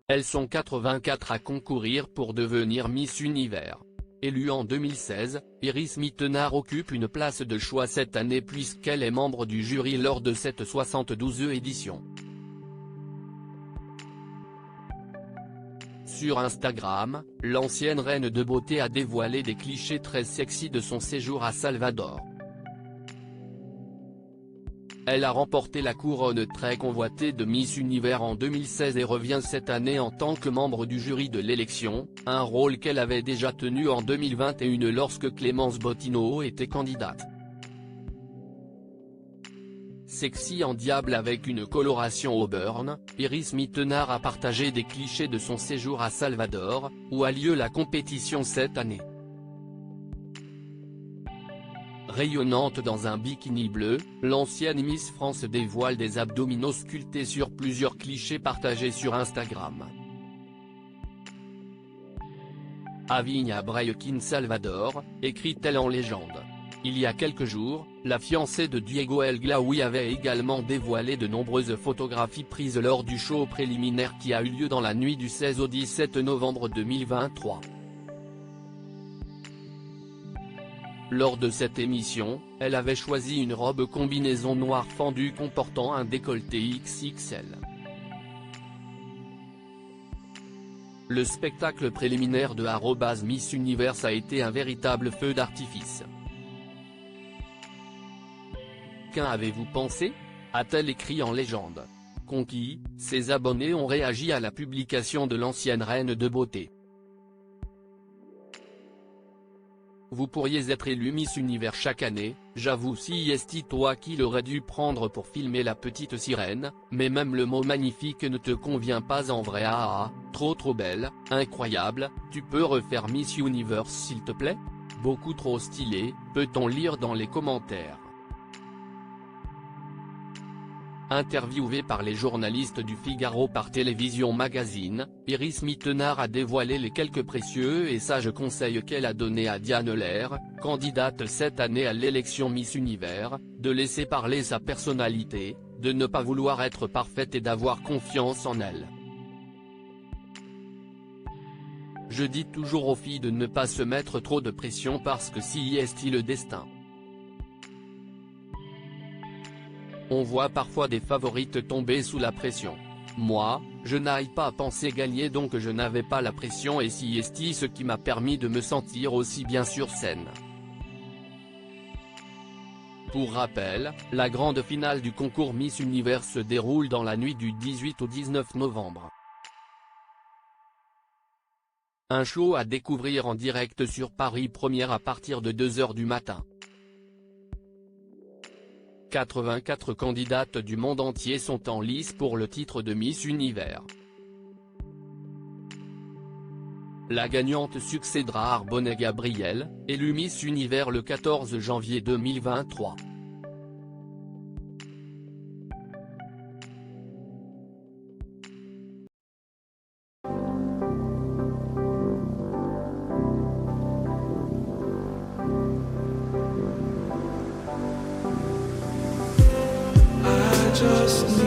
Elles sont 84 à concourir pour devenir Miss Univers. Élue en 2016, Iris Mittenard occupe une place de choix cette année puisqu'elle est membre du jury lors de cette 72e édition. Sur Instagram, l'ancienne reine de beauté a dévoilé des clichés très sexy de son séjour à Salvador. Elle a remporté la couronne très convoitée de Miss Univers en 2016 et revient cette année en tant que membre du jury de l'élection, un rôle qu'elle avait déjà tenu en 2021 lorsque Clémence Bottineau était candidate. Sexy en diable avec une coloration auburn, Iris Mittenard a partagé des clichés de son séjour à Salvador, où a lieu la compétition cette année. Rayonnante dans un bikini bleu, l'ancienne Miss France dévoile des abdominaux sculptés sur plusieurs clichés partagés sur Instagram. Aviña Braiquín Salvador, écrit-elle en légende. Il y a quelques jours, la fiancée de Diego El Glaoui avait également dévoilé de nombreuses photographies prises lors du show préliminaire qui a eu lieu dans la nuit du 16 au 17 novembre 2023. Lors de cette émission, elle avait choisi une robe combinaison noire fendue comportant un décolleté XXL. Le spectacle préliminaire de @Miss Univers a été un véritable feu d'artifice. Qu'en avez-vous pensé ? A-t-elle écrit en légende. Conquis, ses abonnés ont réagi à la publication de l'ancienne reine de beauté. Vous pourriez être élu Miss Univers chaque année, j'avoue si est toi qui l'aurais dû prendre pour filmer la petite sirène, mais même le mot magnifique ne te convient pas en vrai trop belle, incroyable, tu peux refaire Miss Universe s'il te plaît ? Beaucoup trop stylé, peut-on lire dans les commentaires. Interviewée par les journalistes du Figaro par Télévision Magazine, Iris Mittenard a dévoilé les quelques précieux et sages conseils qu'elle a donnés à Diane Lair, candidate cette année à l'élection Miss Univers, de laisser parler sa personnalité, de ne pas vouloir être parfaite et d'avoir confiance en elle. Je dis toujours aux filles de ne pas se mettre trop de pression parce que si est le destin. On voit parfois des favorites tomber sous la pression. Moi, je n'arrive pas à penser gagner donc je n'avais pas la pression et si est ce qui m'a permis de me sentir aussi bien sur scène. Pour rappel, la grande finale du concours Miss Univers se déroule dans la nuit du 18 au 19 novembre. Un show à découvrir en direct sur Paris Première à partir de 2 h du matin. 84 candidates du monde entier sont en lice pour le titre de Miss Univers. La gagnante succédera à Arbonne Gabrielle, élue Miss Univers le 14 janvier 2023. Just